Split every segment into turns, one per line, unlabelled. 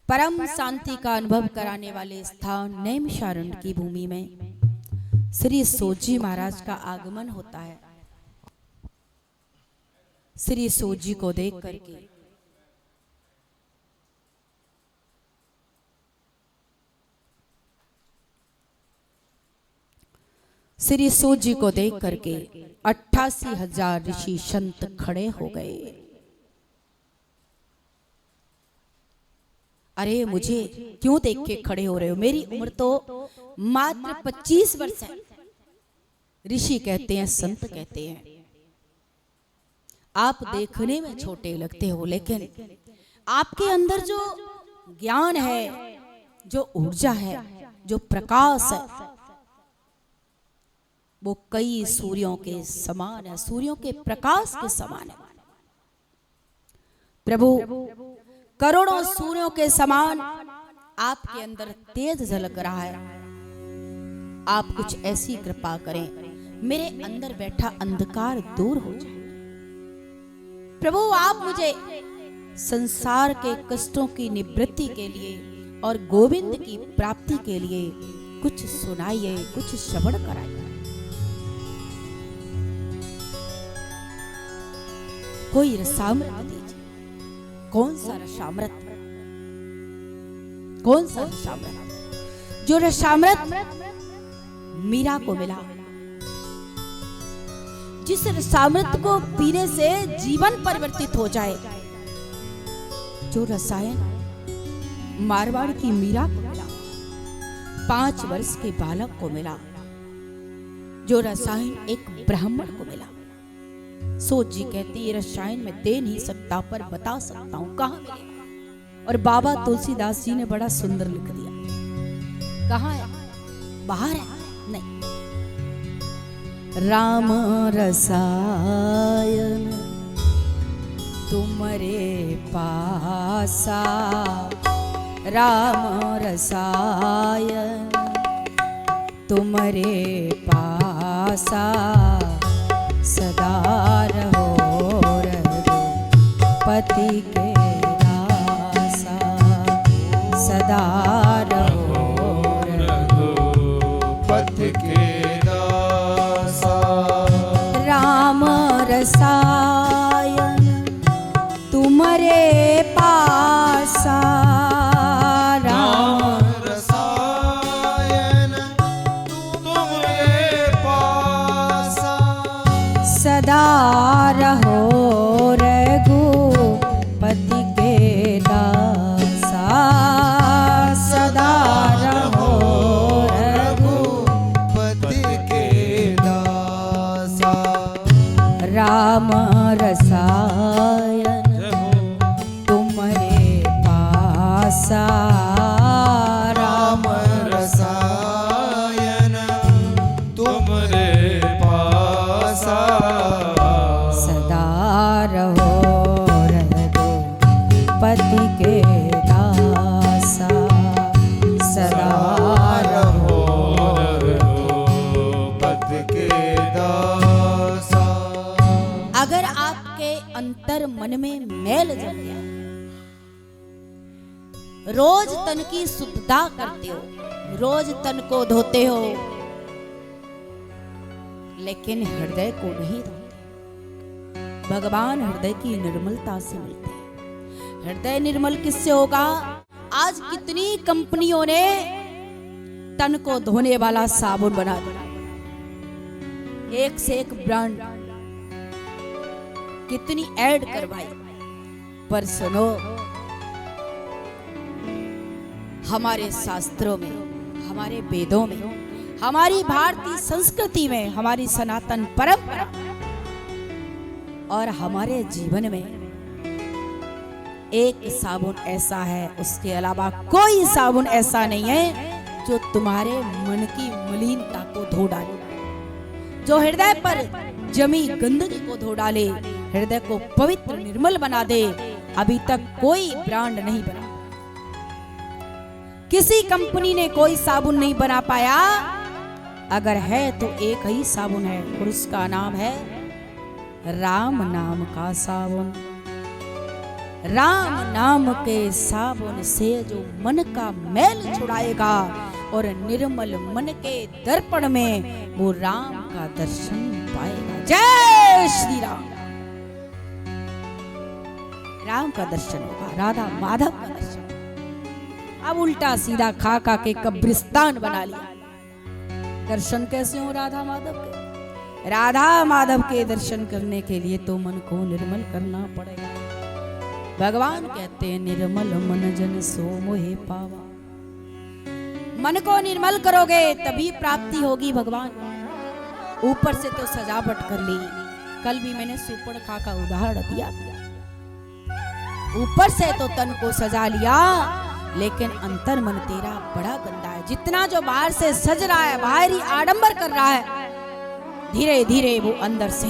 परम शांति का अनुभव कराने वाले स्थान नैमिषारण्य की भूमि में श्री सोजी महाराज का आगमन होता है। श्री सोजी को देख करके श्री सोजी को देख करके 88,000 ऋषि संत खड़े हो गए। अरे मुझे क्यों देख के खड़े हो रहे हो? मेरी उम्र तो मात्र 25 वर्ष है। ऋषि कहते हैं, संत कहते हैं, आप देखने में छोटे लगते हो, लेकिन आपके अंदर जो ज्ञान है, जो ऊर्जा है, जो प्रकाश है, वो कई सूर्यों के समान है, सूर्यों के प्रकाश के समान है। प्रभु, करोड़ों सूर्यों के समान आपके अंदर तेज झलक रहा है। आप कुछ ऐसी कृपा करें, मेरे अंदर बैठा अंधकार दूर हो जाए। प्रभु, आप मुझे संसार के कष्टों की निवृत्ति के लिए और गोविंद की प्राप्ति के लिए कुछ सुनाइए, कुछ श्रवण कराइए। कोई रसामृत दीजिए। कौन सा रसामृत? कौन सा रसामृत? जो रसामृत मीरा को मिला, जिस रसामृत को पीने से जीवन परिवर्तित हो जाए, जो रसायन मारवाड़ की मीरा को मिला, 5 वर्ष के बालक को मिला, जो रसायन एक ब्राह्मण को मिला। सोच जी कहती, ये रसायन मैं दे नहीं सकता, पर बता सकता हूं कहां मिलेगा। और बाबा तुलसीदास जी ने बड़ा सुंदर लिख दिया। कहां है? बाहर है? नहीं। राम रसायन तुम्हारे पासा, राम रसायन तुम्हारे पासा, सदा रहो रघुपति के दासा, सदा रहो
रघुपति के दासा।
राम रसायन तुम्हारे पासा,
राम रसायन तुम्हारे पासा,
सदा रहो रघुपति के दासा, सदा रहो
रघुपति के दासा।
राम रसायन तुम्हारे पासा,
राम रसायन तुम्हारे पासा,
सदा रहो रघुपति के दासा, सदा रहो।
रघुपति के दासा।
अगर आपके अंतर मन में मैल जम गया, रोज तन की शुद्धता करते हो, रोज तन को धोते हो, लेकिन हृदय को नहीं धोते। भगवान हृदय की निर्मलता से मिलते हैं। हृदय निर्मल किससे होगा? आज कितनी कंपनियों ने तन को धोने वाला साबुन बना दिया, एक से एक ब्रांड, कितनी ऐड करवाई, पर सुनो, हमारे शास्त्रों में, हमारे वेदों में, हमारी भारतीय संस्कृति में, हमारी सनातन परंपरा और हमारे जीवन में एक साबुन ऐसा है, उसके अलावा कोई साबुन ऐसा नहीं है जो तुम्हारे मन की मलिनता को धो डाले, जो हृदय पर जमी गंदगी को धो डाले, हृदय को पवित्र निर्मल बना दे। अभी तक कोई ब्रांड नहीं बना, किसी कंपनी ने कोई साबुन नहीं बना पाया। अगर है तो एक ही साबुन है, और उसका नाम है राम नाम का साबुन। राम नाम के साबुन से जो मन का मैल छुड़ाएगा और निर्मल मन के दर्पण में वो राम का दर्शन पाएगा। जय श्री राम। राम का दर्शन होगा, राधा माधव का दर्शन। अब उल्टा सीधा खा खा के कब्रिस्तान बना लिया। दर्शन कैसे हो राधा माधव के? राधा माधव के दर्शन करने के लिए तो मन को निर्मल करना पड़ेगा। भगवान कहते हैं निर्मल मन जन सो मोहे पावा। मन को निर्मल करोगे तभी प्राप्ति होगी भगवान। ऊपर से तो सजावट कर ली, कल भी मैंने सुपर्णखा का उदाहरण दिया। ऊपर से तो तन को सजा लिया, लेकिन अंतर मन तेरा बड़ा गंदा है। जितना जो बाहर से सज रहा है, बाहरी आडंबर कर रहा है, धीरे धीरे वो अंदर से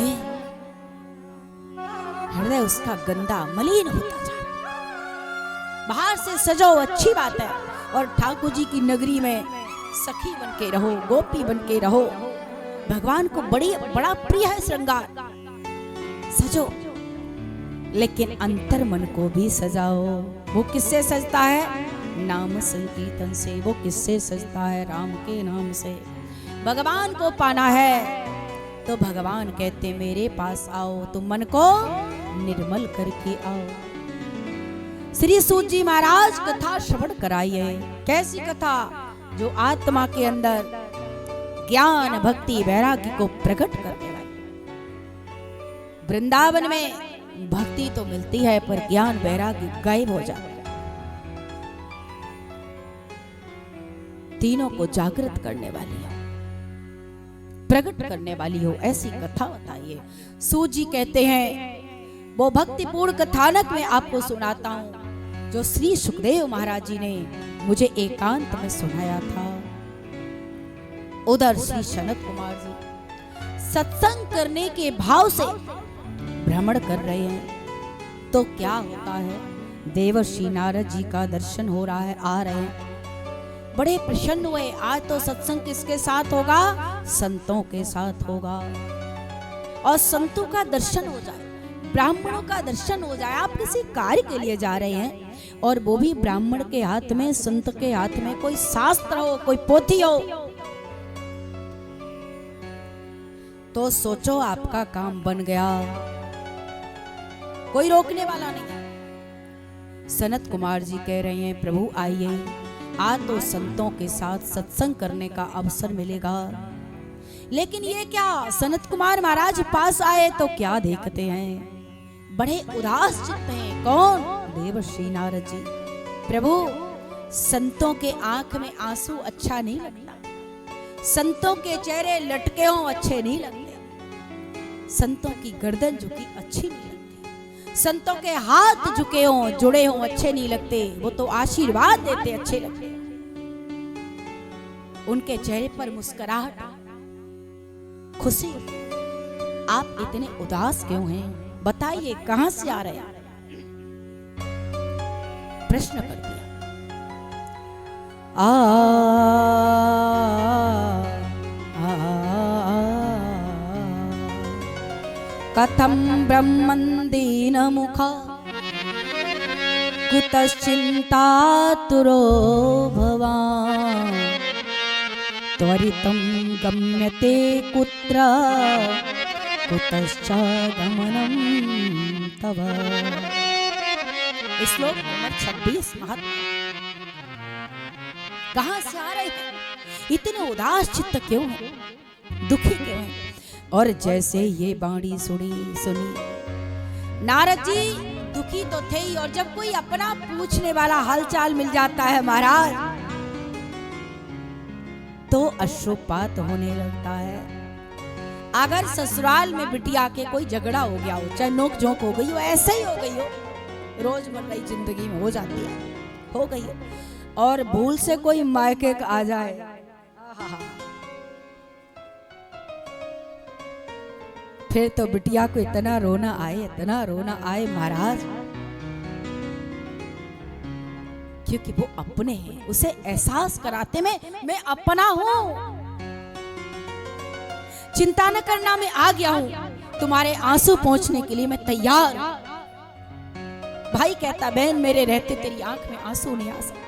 हृदय उसका गंदा मलिन होता जा रहा है। बाहर से सजो अच्छी बात है, और ठाकुर जी की नगरी में सखी बन के रहो, गोपी बन के रहो। भगवान को बड़ा प्रिय है श्रृंगार, सजो, लेकिन अंतर मन को भी सजाओ। वो किससे सजता है? नाम संकीर्तन से। वो किससे सजता है? राम के नाम से। भगवान को पाना है तो भगवान कहते मेरे पास आओ, तुम मन को निर्मल करके आओ। श्री सूत जी महाराज कथा श्रवण कराइए। कैसी कथा? जो आत्मा के अंदर ज्ञान भक्ति वैराग्य को प्रकट करने वाली। वृंदावन में भक्ति तो मिलती है पर ज्ञान वैराग्य गायब हो जाता है। तीनों को जागृत करने वाली हो, प्रकट करने वाली हो, ऐसी कथा बताइए। सूत जी कहते हैं वो भक्तिपूर्ण कथानक में आपको सुनाता हूं जो श्री सुखदेव महाराज जी ने मुझे एकांत में सुनाया था। उधर श्री सनत कुमार जी सत्संग करने के भाव से भ्रमण कर रहे हैं, तो क्या होता है? देवर्षि नारद जी का दर्शन हो रहा है, आ रहे हैं, बड़े प्रसन्न हुए। आज तो सत्संग किसके साथ होगा? संतों के साथ होगा। और संतों का दर्शन हो जाए, ब्राह्मणों का दर्शन हो जाए। आप किसी कार्य के लिए जा रहे हैं और वो भी ब्राह्मण के हाथ में, संत के हाथ में कोई शास्त्र हो, कोई पोथी हो, तो सोचो आपका काम बन गया, कोई रोकने वाला नहीं। सनत कुमार जी कह रहे हैं प्रभु आइए, आज तो संतों के साथ सत्संग करने का अवसर मिलेगा। लेकिन ये क्या? सनत कुमार महाराज पास आए तो क्या देखते हैं? बड़े उदास चित्त हैं। कौन? देवर्षि नारद जी। प्रभु, संतों के आंख में आंसू अच्छा नहीं लगता, संतों के चेहरे लटके हों अच्छे नहीं लगते, संतों की गर्दन झुकी अच्छी नहीं लगती, संतों के हाथ झुके हों, जुड़े हों अच्छे नहीं लगते। वो तो आशीर्वाद देते अच्छे लगते। उनके चेहरे पर मुस्कुराहट, खुशी। आप इतने उदास क्यों हैं? बताइए कहां से आ रहे हैं? प्रश्न कर दिया। कथम ब्रह्मन् दीन मुखा कुतश्चिन्तातुरो भवान् त्वरितं गम्यते कुत्र कुतश्च गमनं तव। श्लोक नंबर 26 महात्मा। कहां से आ रहे हैं? इतने उदास चित्त क्यों हैं? दुखी क्यों हैं? और जैसे ये बाणी सुनी नारद जी दुखी तो थे ही, और जब कोई अपना पूछने वाला हालचाल मिल जाता है महाराज तो अश्रुपात होने लगता है। अगर ससुराल में बिटिया के कोई झगड़ा हो गया हो, चाहे नोक झोंक हो गई हो, ऐसे ही हो गई हो, रोजमर्रा की जिंदगी में हो जाती है, हो गई हो, और भूल से कोई मायके आ जाए, फिर तो बिटिया को इतना रोना आए महाराज, क्योंकि वो अपने हैं। उसे एहसास कराते मैं अपना हूं, चिंता न करना, मैं आ गया हूं, तुम्हारे आंसू पहुंचने के लिए मैं तैयार हूं। भाई कहता बहन मेरे रहते तेरी आंख में आंसू नहीं आ सकते।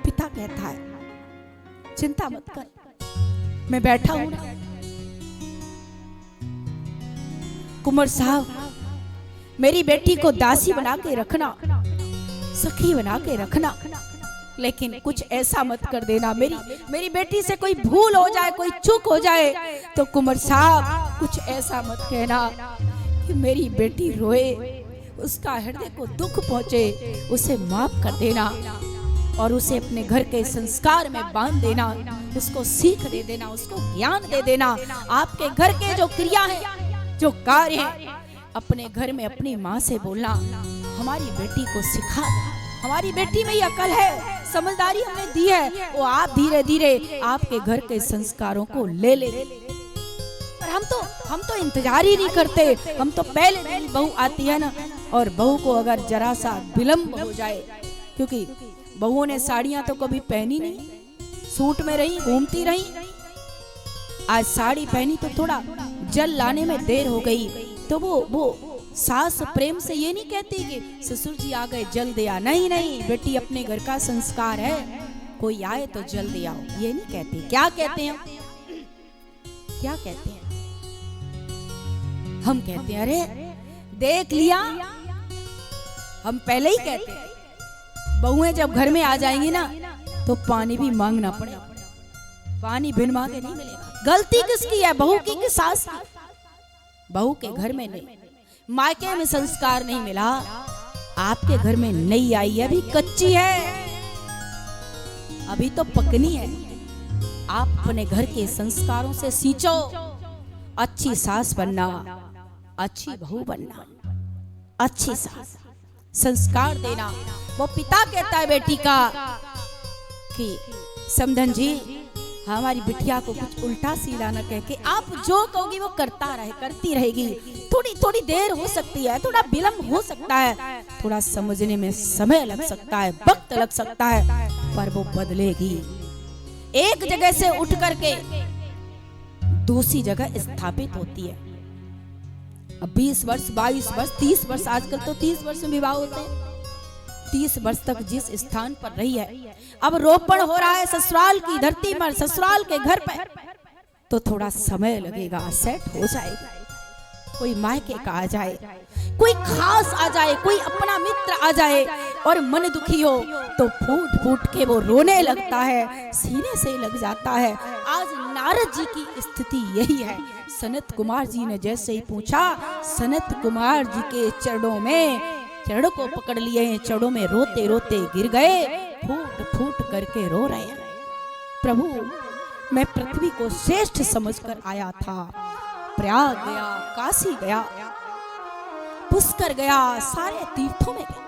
पिता कहता है चिंता मत कर, मैं बैठा हूं ना। कुंवर साहब मेरी बेटी को दासी बना के रखना, सखी बना के रखना, लेकिन कुछ ऐसा मत कर देना मेरी बेटी से कोई भूल हो जाए, कोई चूक हो जाए तो कुंवर साहब कुछ ऐसा मत कहना कि मेरी बेटी रोए, उसका हृदय को दुख पहुंचे, उसे माफ कर देना और उसे अपने घर के संस्कार में बांध देना, उसको सीख दे देना, उसको ज्ञान दे देना। आपके घर के जो क्रिया है, जो कार्य है, अपने घर में अपनी माँ से बोलना हमारी बेटी को सिखा दे, हमारी बेटी में ये अकल है, समझदारी हमने दी है, वो आप धीरे धीरे आपके घर के संस्कारों को ले लेंगे। पर हम तो इंतजार ही नहीं करते, हम तो पहले दिन बहू आती है ना, और बहू को अगर जरा सा विलंब हो जाए, क्योंकि बहुओं ने साड़ियां तो कभी पहनी नहीं, सूट में रही, घूमती रही, आज साड़ी पहनी तो थोड़ा जल लाने में देर हो गई, तो वो सास प्रेम से ये नहीं कहती कि ससुर जी आ गए जल दे आ, नहीं नहीं बेटी अपने घर का संस्कार है, कोई आए तो जल दे आओ, ये नहीं कहती। क्या कहते हैं, क्या कहते हैं, हम कहते हैं अरे देख लिया, हम पहले ही कहते हैं बहुएं जब घर में आ जाएंगी ना तो पानी भी मांगना पड़ेगा, पानी बिन मांगे नहीं मिलेगा। गलती किसकी है, बहू की कि सास की? बहू के घर में नहीं, मायके में संस्कार नहीं मिला, आपके घर में नई आई है, अभी कच्ची है, अभी तो पकनी है। आप अपने घर के संस्कारों से सींचो, अच्छी सास बनना, अच्छी बहू बनना, अच्छी सास, संस्कार देना। वो पिता कहता है बेटी का कि समधन जी हमारी बिटिया को कुछ उल्टा सीधा न कह के, आप जो कहोगी वो करती रहेगी, थोड़ी थोड़ी देर हो सकती है, थोड़ा विलंब हो सकता है, थोड़ा समझने में समय लग सकता है, वक्त लग सकता है, पर वो बदलेगी। एक जगह से उठ करके दूसरी जगह स्थापित होती है। अब 20 वर्ष, 22 वर्ष, 30 वर्ष, आजकल तो 30 वर्ष में विवाह होते हैं, 30 वर्ष तक जिस स्थान पर रही है, अब रोपण हो रहा है ससुराल की धरती पर, ससुराल के घर पर, तो थोड़ा समय लगेगा, सेट हो जाएगा। कोई मायके का आ जाए, कोई खास आ जाए, कोई अपना मित्र आ जाए और मन दुखी हो तो फूट फूट के वो रोने लगता है, सीने से लग जाता है। आज नारद जी की स्थिति यही है। सनत कुमार जी ने जैसे ही पूछा, सनत कुमार जी के चरणों में, चरणों को पकड़ लिए हैं, चरणों में रोते रोते गिर गए, फूट फूट करके रो रहे हैं। प्रभु मैं पृथ्वी को श्रेष्ठ समझकर आया था, प्रयाग गया, काशी गया, पुष्कर गया, सारे तीर्थों में गया,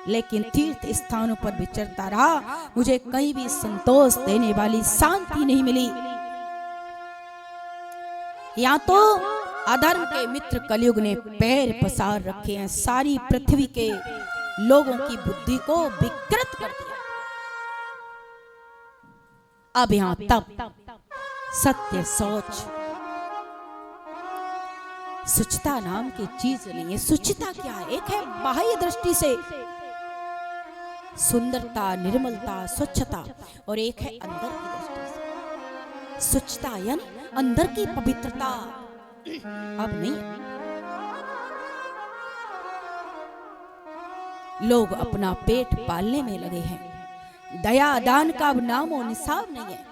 लेकिन तीर्थ स्थानों पर विचरता रहा, मुझे कहीं भी संतोष देने वाली शांति नहीं मिली। या तो अधर्म के मित्र कलयुग ने पैर पसार रखे हैं, सारी पृथ्वी के लोगों की बुद्धि को विकृत कर दिया। अब यहां तब सत्य, सोच, सुचिता नाम की चीज नहीं है। सुचिता क्या है? एक है बाह्य दृष्टि से सुंदरता, निर्मलता, स्वच्छता, और एक है अंदर की दृष्टि से सुचिता, यानी अंदर की पवित्रता। अब नहीं, लोग अपना पेट पालने में लगे हैं, दया दान का अब नामो निशान नहीं है।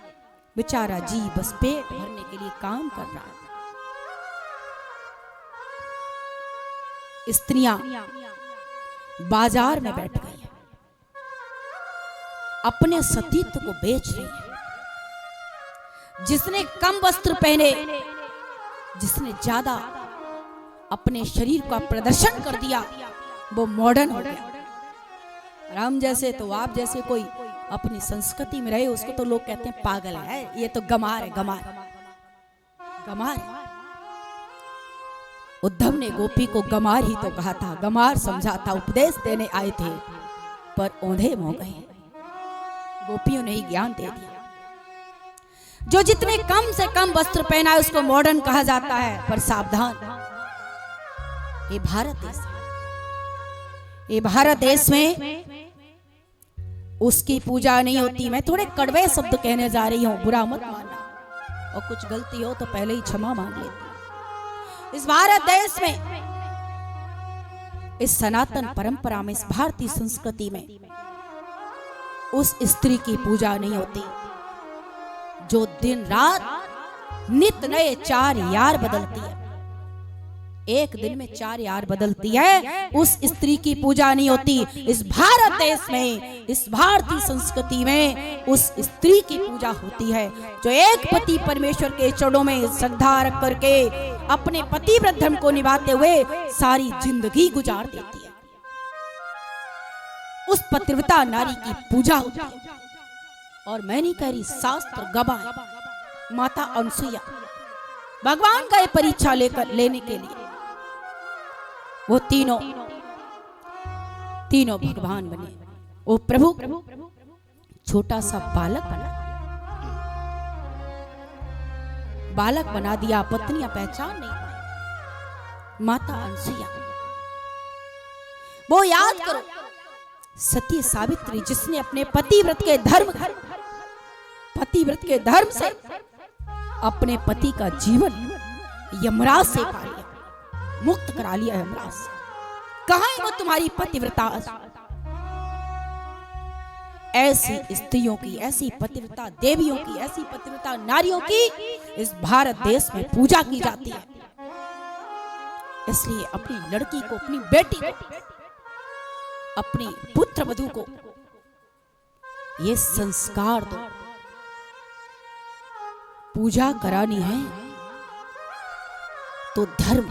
बेचारा जी बस पेट भरने के लिए काम कर रहा है। स्त्रियां बाजार में बैठ गई हैं, अपने सतीत्व को बेच रही हैं। जिसने कम वस्त्र पहने, जिसने ज्यादा अपने शरीर का प्रदर्शन कर दिया, वो मॉडर्न हो गया। राम जैसे तो आप जैसे कोई अपनी संस्कृति में रहे, उसको तो लोग कहते हैं पागल है, ये तो गमार है, गमार गमार। उद्धव ने गोपी को गमार ही तो कहा था, गमार समझा था, उपदेश देने आए थे, पर औंधे हो गए। गोपियों ने ही ज्ञान दे दिया। जो जितने कम से कम वस्त्र पहना है उसको मॉडर्न कहा जाता है, पर सावधान, ये भारत देश है, ये भारत देश में उसकी पूजा नहीं होती। मैं थोड़े कड़वे शब्द कहने जा रही हूं, बुरा मत मानना, और कुछ गलती हो तो पहले ही क्षमा मांग लेती। इस भारत देश में, इस सनातन परंपरा में, इस भारतीय संस्कृति में उस स्त्री की पूजा नहीं होती जो दिन रात नित नए 4 यार बदलती है। एक दिन में 4 यार बदलती है, उस स्त्री की पूजा नहीं होती। इस भारत देश में, इस भारतीय संस्कृति में उस स्त्री की पूजा होती है जो एक पति परमेश्वर के चरणों में श्रद्धा रख करके अपने पतिव्रत धर्म को निभाते हुए सारी जिंदगी गुजार देती है। उस पतिव्रता नारी की पूजा होती है। और मैं नहीं कह रही, शास्त्र गवाह, माता अनसुईया भगवान का ये परीक्षा लेने के लिए वो तीनों भगवान बने। वो प्रभु छोटा सा बालक बना दिया। पत्नियां पहचान नहीं पाई। माता अनसुईया, वो याद करो, सती सावित्री जिसने अपने पतिव्रत के धर्म से अपने पति का जीवन यमराज से पा लिया, मुक्त करा लिया यमराज से। कहां है वो तुम्हारी पतिव्रता? ऐसी स्त्रियों की, ऐसी पतिव्रता देवियों की, ऐसी पतिव्रता नारियों की इस भारत देश में पूजा की जाती है। इसलिए अपनी लड़की को, अपनी बेटी को, अपनी पुत्र वधू को ये संस्कार दो। पूजा करानी है तो धर्म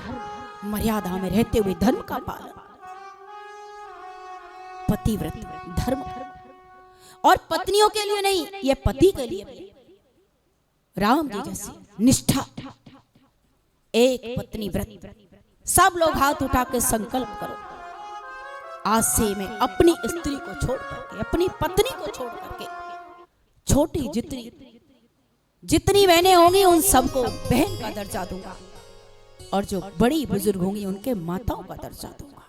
मर्यादा में रहते हुए धर्म का पालन, पतिव्रत धर्म, और पत्नियों के लिए नहीं, ये पति के लिए भी। राम जी जैसी निष्ठा, एक पत्नी व्रत। सब लोग हाथ उठा के संकल्प करो, आज से मैं अपनी स्त्री को छोड़ करके, अपनी पत्नी को छोड़ करके, छोटी जितनी बहनें होंगी उन सबको बहन का दर्जा दूंगा, और जो बड़ी बुजुर्ग होंगी उनके माताओं का दर्जा दूंगा।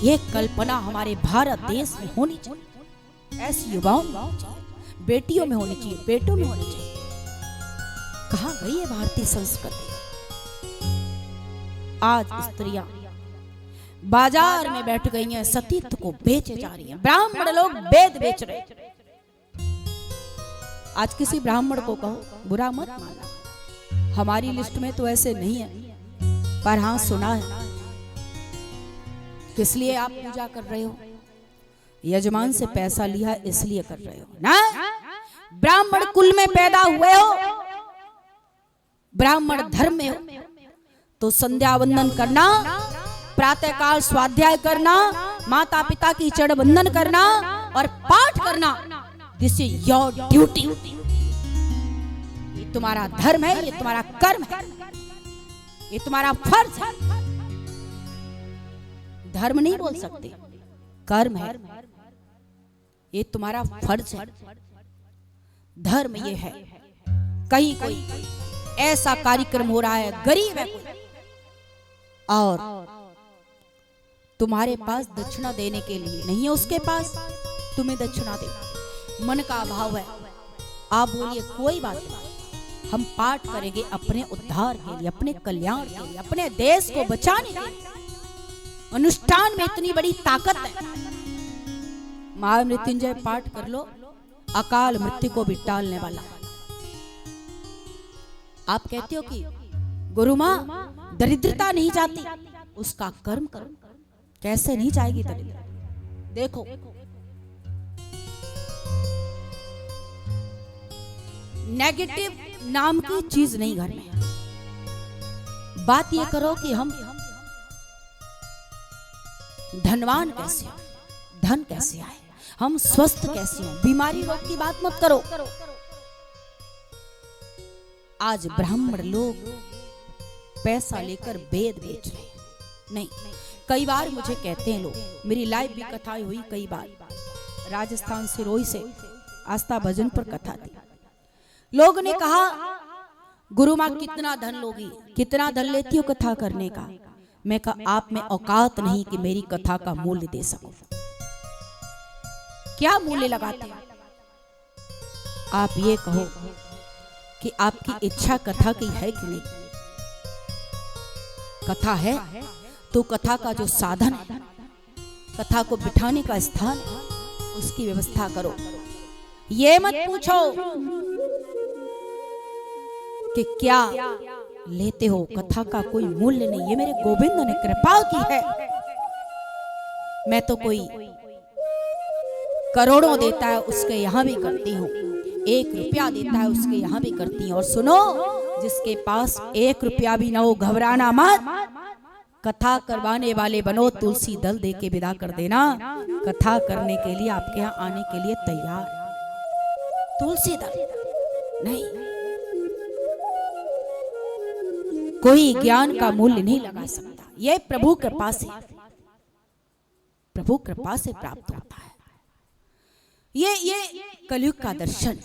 ये कल्पना हमारे भारत देश में होनी चाहिए। ऐसी युवाओं में होनी चाहिए, बेटियों में होनी चाहिए, बेटों में होनी चाहिए। कहां गई है भारतीय संस्कृति? आज स्त्रियां बाजार में बैठ गई हैं, सतीत्व को बेचे जा रही हैं। ब्राह्मण लोग वेद बेच रहे हैं। आज किसी ब्राह्मण को कहो, बुरा मत मानना, हमारी लिस्ट में तो ऐसे नहीं है, पर हाँ सुना है। किस लिए आप पूजा कर रहे हो? यजमान से पैसा लिया इसलिए कर रहे हो ना? ब्राह्मण कुल में पैदा हुए हो, ब्राह्मण धर्म में हो, तो संध्या वंदन करना, प्रातः काल स्वाध्याय करना, माता पिता की चरण वंदन करना और पाठ करना, दिस इज योर ड्यूटी। ये तुम्हारा धर्म है, ये तुम्हारा कर्म है, ये तुम्हारा फर्ज है। धर्म नहीं बोल सकते, कर्म है, ये तुम्हारा फर्ज है। धर्म ये है। कहीं कोई ऐसा कार्यक्रम हो रहा है, गरीब है कोई, और तुम्हारे पास दक्षिणा देने के लिए नहीं है उसके पास, तुम्हें दक्षिणा दे, मन का अभाव है, आप बोलिए कोई बात नहीं, हम पाठ करेंगे अपने उद्धार के लिए, अपने कल्याण के लिए, अपने देश को बचाने के लिए। अनुष्ठान में इतनी बड़ी ताकत है। महामृत्युंजय पाठ कर लो, अकाल मृत्यु को भी टालने वाला। आप कहते हो कि गुरु मां दरिद्रता नहीं जाती, उसका कर्म करो। कैसे नहीं जाएगी दरिद्रता? देखो, नेगेटिव नाम की चीज नहीं घर में। बात ये करो कि हम धनवान कैसे हो, धन कैसे आए, हम स्वस्थ कैसे हो, बीमारी रोग की बात मत करो। आज ब्राह्मण लोग पैसा लेकर वेद बेच रहे हैं। नहीं, कई बार मुझे कहते हैं लोग, मेरी लाइव भी कथाएं हुई कई बार, राजस्थान सिरोही से आस्था भजन पर कथा थी। लोगों ने कहा गुरु मां कितना धन लोगी, कितना धन लेती हो कथा करने का? मैं कहा आप में औकात नहीं कि मेरी कथा का मूल्य दे सकूं। क्या मूल्य लगाते हैं? आप ये कहो कि आपकी इच्छा कथा की है कि नहीं। कथा है तो कथा का जो साधन है, कथा को बिठाने का स्थान है, उसकी व्यवस्था करो। ये मत पूछो कि क्या लेते हो, कथा का कोई मूल्य नहीं। ये मेरे गोविंद ने कृपा की है। मैं तो कोई करोड़ों देता है उसके यहां भी करती हूँ, 1 रुपया देता है उसके यहां भी करती हूँ। और सुनो, जिसके पास 1 रुपया भी ना हो, घबराना मत। कथा करवाने वाले बनो, तुलसी दल दे के विदा कर देना। कथा करने के लिए आपके यहाँ आने के लिए तैयार। तुलसी दल नहीं, कोई ज्ञान का मूल्य नहीं लगा सकता। यह प्रभु कृपा से, प्रभु कृपा से प्राप्त होता है। ये कलयुग का दर्शन।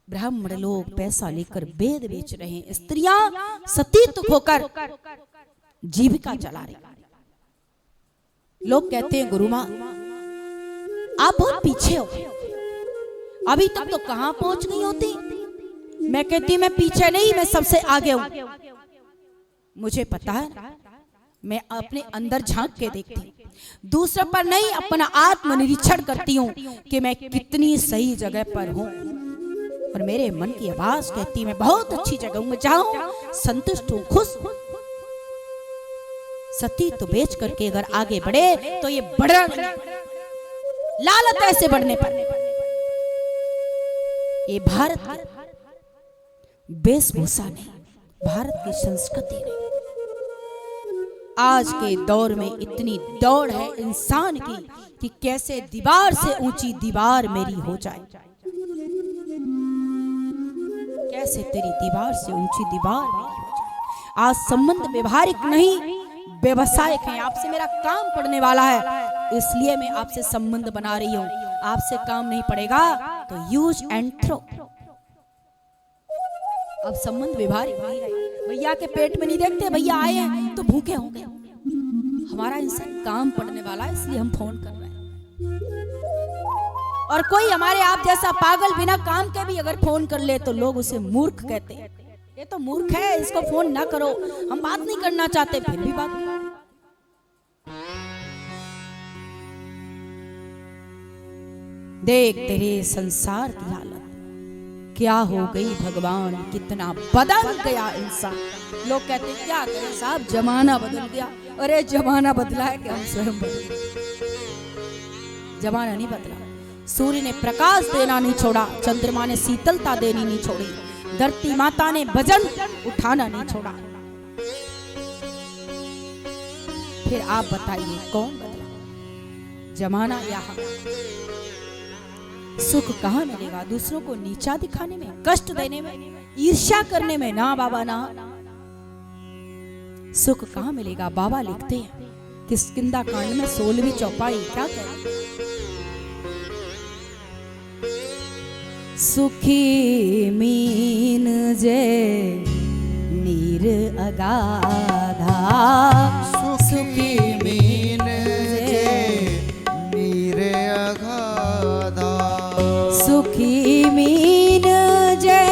ब्राह्मण लोग पैसा लेकर वेद बेच रहे हैं, स्त्रियां सतीत्व होकर जीविका चला रही। लोग कहते हैं गुरु मां आप बहुत पीछे हो, अभी तक तो कहां पहुंच गई होती। मैं कहती मैं पीछे नहीं, मैं सबसे आगे हूं। मुझे पता है, मैं अपने अंदर झांक के देखती हूँ, दूसरों पर नहीं, अपना आत्मनिरीक्षण करती हूँ कि मैं कितनी सही जगह पर हूँ। और मेरे मन की आवाज कहती है मैं बहुत अच्छी जगह हूँ, मैं जाऊं संतुष्ट हूँ, खुश हूँ। सती तो बेच करके अगर आगे बढ़े तो ये बढ़ा नहीं, लालत ऐसे बढ़ने पर। ये भारत की वेशभूषा नहीं, भारत की संस्कृति नहीं। आज के दौर में इतनी दौड़ है इंसान की कि कैसे दीवार से ऊंची दीवार मेरी हो जाए, कैसे तेरी दीवार से ऊंची दीवार मेरी हो जाए। आज संबंध व्यवहारिक नहीं, व्यवसायिक है। आपसे मेरा काम पड़ने वाला है, इसलिए मैं आपसे संबंध बना रही हूं। आपसे काम नहीं पड़ेगा तो यूज एंड थ्रो। अब संबंध व्यवहारिक नहीं रहे। भैया के पेट में नहीं देखते, भैया आए हैं तो भूखे होंगे। हमारा इंसान काम पड़ने वाला है, इसलिए हम फोन कर रहे हैं। और कोई हमारे आप जैसा पागल बिना काम के भी अगर फोन कर ले तो लोग उसे मूर्ख कहते हैं। ये तो मूर्ख है, इसको फोन ना करो, हम बात नहीं करना चाहते, फिर भी बात। देख तेरे संसार की हालत क्या हो गई भगवान, कितना बदल गया इंसान। लोग कहते हैं क्या करें साहब, जमाना बदल गया। अरे जमाना बदला है कि हम स्वयं बदले? जमाना नहीं बदला। सूर्य ने प्रकाश देना नहीं छोड़ा, चंद्रमा ने शीतलता देनी नहीं छोड़ी, धरती माता ने वजन उठाना नहीं छोड़ा। फिर आप बताइए कौन बदला, जमाना या हम? सुख कहाँ मिलेगा? दूसरों को नीचा दिखाने में, कष्ट देने में, ईर्ष्या करने में? ना बाबा ना। सुख कहाँ मिलेगा? बाबा लिखते हैं किष्किंधा कांड में 16वीं चौपाई, क्या कहते हैं? सुखी मीन जे नीर अगाधा,
सुखी मीन जे नीर अगाधा,
सुखी मीन जे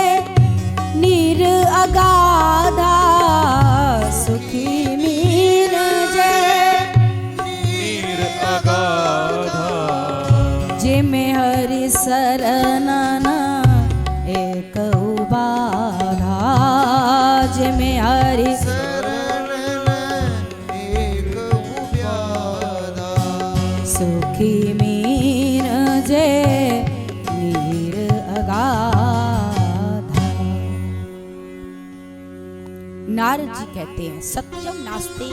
नीर अगाधा, सुखी मीन जे
नीर अगाधा,
जे में हरि शरण एक उबाधा, जे में हरि
शरण एक उबाधा,
सुखी मीन जे नीर अगाधा। नारद जी कहते हैं सत्यम नास्ति,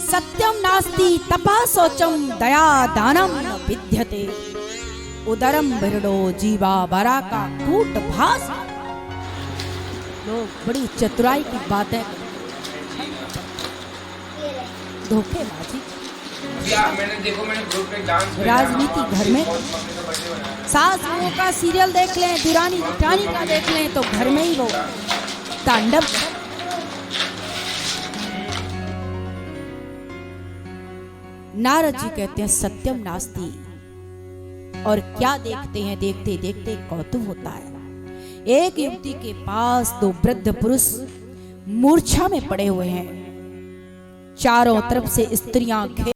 सत्यम नास्ति तपा शौचम दया दानम न विद्यते, उदरम बिरडो जीवा बरा का कूट भास। लोग बड़ी चतुराई की बातें, धोखेबाजी। राजनीति घर में सास बहू का सीरियल देख लें, दुरानी जेठानी का देख लें तो घर में ही वो तांडव। नारद जी कहते हैं सत्यम नास्ति। और क्या देखते हैं, देखते देखते कौतुक होता है। एक युवती के पास दो वृद्ध पुरुष मूर्छा में पड़े हुए हैं। चारों तरफ से स्त्रियां